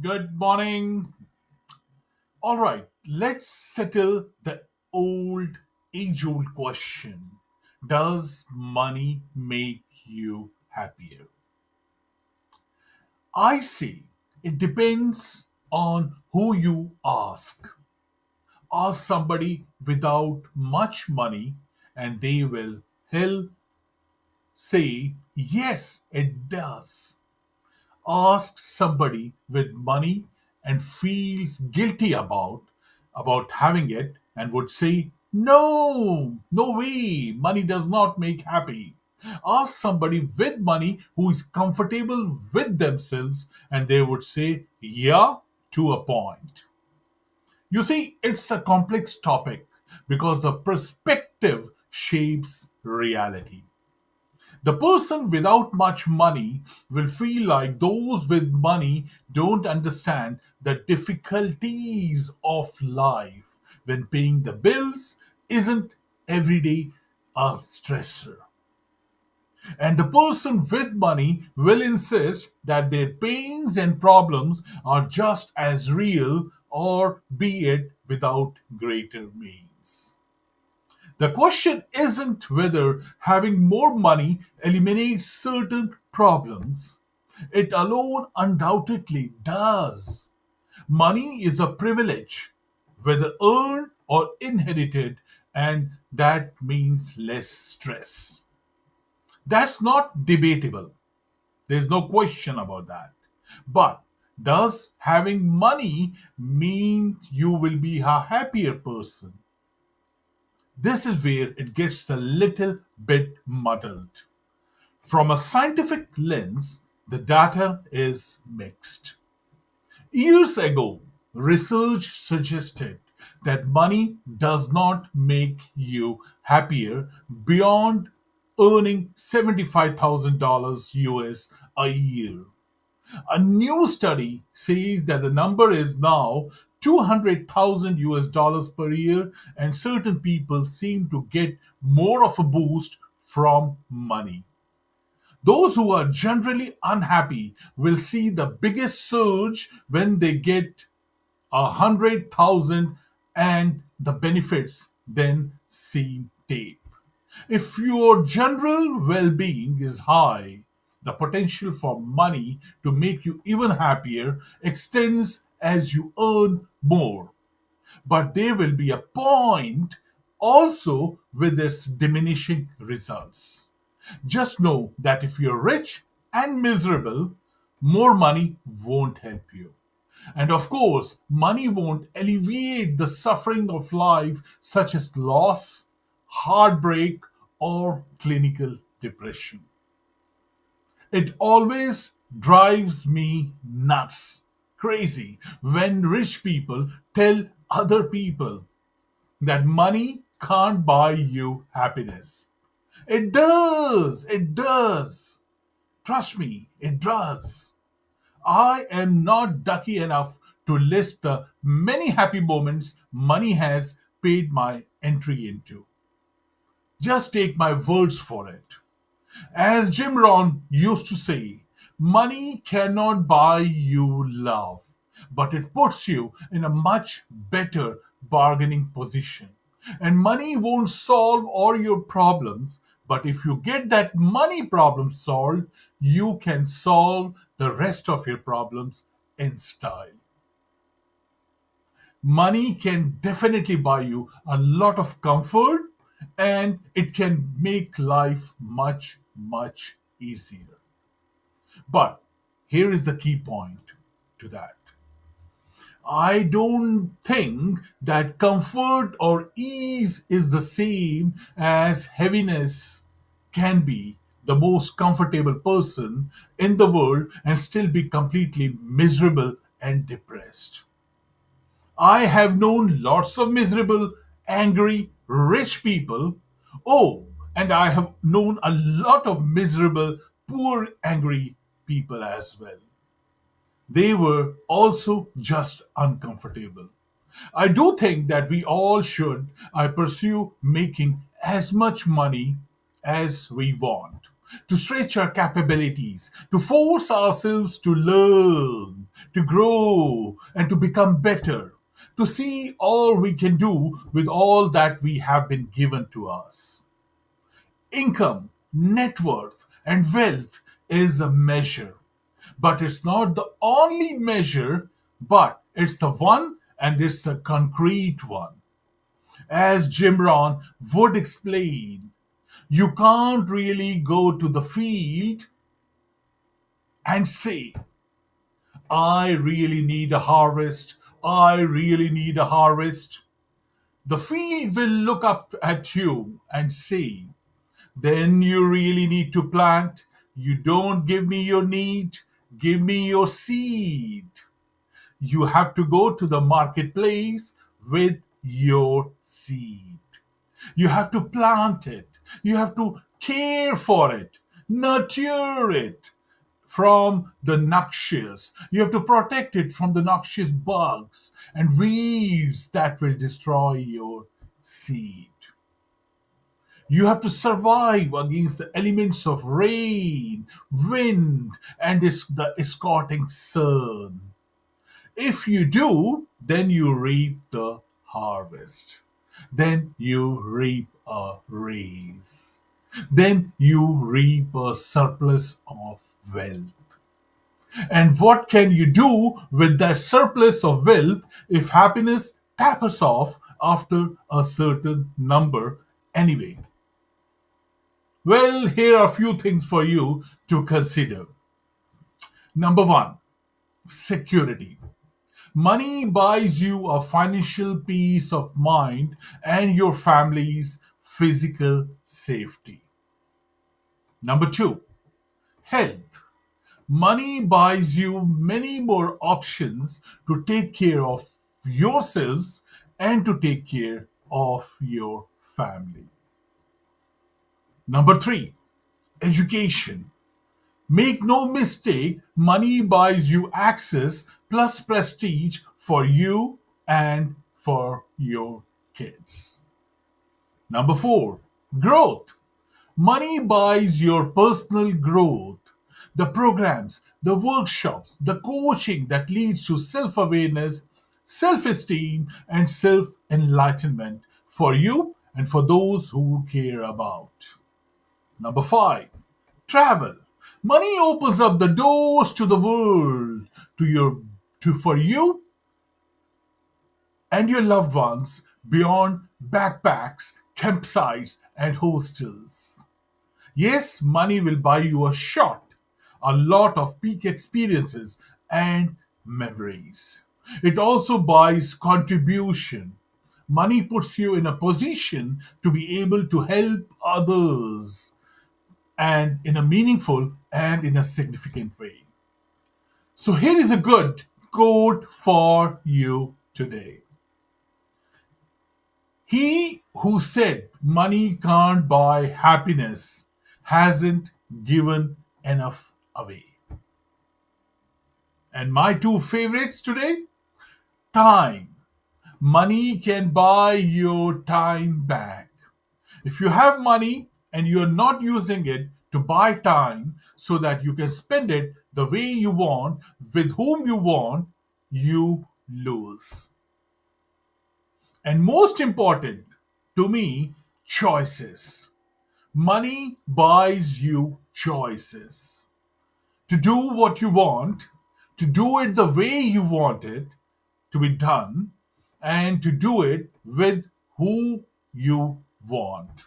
Good morning. All right, let's settle the age old question. Does money make you happier? I say it depends on who you ask. Ask somebody without much money, and they will he'll say, yes, it does. Ask somebody with money and feels guilty about having it and would say no way, money does not make happy. Ask somebody with money who is comfortable with themselves and they would say yeah, to a point. You see, it's a complex topic because the perspective shapes reality. The person without much money will feel like those with money don't understand the difficulties of life when paying the bills isn't every day a stressor. And the person with money will insist that their pains and problems are just as real or be it without greater means. The question isn't whether having more money eliminates certain problems. It alone undoubtedly does. Money is a privilege, whether earned or inherited, and that means less stress. That's not debatable. There's no question about that. But does having money mean you will be a happier person? This is where it gets a little bit muddled. From a scientific lens, the data is mixed. Years ago, research suggested that money does not make you happier beyond earning $75,000 US a year. A new study says that the number is now 200,000 US dollars per year, and certain people seem to get more of a boost from money. Those who are generally unhappy will see the biggest surge when they get 100,000 and the benefits then seem tape. If your general well being is high, the potential for money to make you even happier extends as you earn more. But there will be a point also with its diminishing results. Just know that if you're rich and miserable, more money won't help you. And of course, money won't alleviate the suffering of life, such as loss, heartbreak, or clinical depression. It always drives me nuts, crazy, when rich people tell other people that money can't buy you happiness. It does, it does. Trust me, it does. I am not ducky enough to list the many happy moments money has paid my entry into. Just take my words for it. As Jim Rohn used to say, money cannot buy you love, but it puts you in a much better bargaining position. And money won't solve all your problems, but if you get that money problem solved, you can solve the rest of your problems in style. Money can definitely buy you a lot of comfort and it can make life much easier. But here is the key point to that. I don't think that comfort or ease is the same as heaviness can be the most comfortable person in the world and still be completely miserable and depressed. I have known lots of miserable, angry, rich people. Oh, and I have known a lot of miserable, poor, angry people as well. They were also just uncomfortable. I do think that we all should pursue making as much money as we want. to stretch our capabilities, to force ourselves to learn, to grow, and to become better, to see all we can do with all that we have been given to us. Income, net worth, and wealth is a measure, but it's not the only measure, but it's the one and it's a concrete one. As Jim Rohn would explain, you can't really go to the field and say, I really need a harvest. I really need a harvest. The field will look up at you and say, then you really need to plant. You don't give me your need, give me your seed. You have to go to the marketplace with your seed. You have to plant it. You have to care for it, nurture it from the noxious. You have to protect it from the noxious bugs and weeds that will destroy your seed. You have to survive against the elements of rain, wind, and the escorting sun. If you do, then you reap the harvest. Then you reap a raise. Then you reap a surplus of wealth. And what can you do with that surplus of wealth if happiness tapers off after a certain number anyway? Well, here are a few things for you to consider. Number one, security. Money buys you a financial peace of mind and your family's physical safety. Number two, health. Money buys you many more options to take care of yourselves and to take care of your family. Number three, education. Make no mistake, money buys you access plus prestige for you and for your kids. Number four, growth. Money buys your personal growth. The programs, the workshops, the coaching that leads to self awareness, self esteem, and self enlightenment for you and for those who care about. Number five, travel. Money opens up the doors to the world for you and your loved ones beyond backpacks, campsites, and hostels. Yes, money will buy you a shot, a lot of peak experiences and memories. It also buys contribution. Money puts you in a position to be able to help others and in a meaningful and in a significant way. So here is a good quote for you today. He who said money can't buy happiness hasn't given enough away. And my two favorites today, time. Money can buy your time back. If you have money and you're not using it to buy time so that you can spend it the way you want, with whom you want, you lose. And most important to me, choices. Money buys you choices to do what you want, to do it the way you want it to be done, and to do it with who you want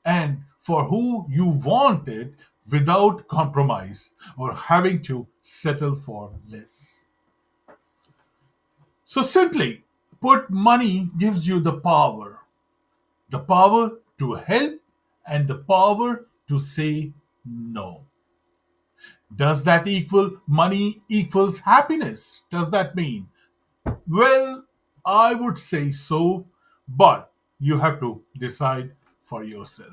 and for who you want it without compromise or having to settle for less. So simply put, money gives you the power to help and the power to say no. Does that equal money equals happiness? Does that mean? Well, I would say so, but you have to decide for yourself.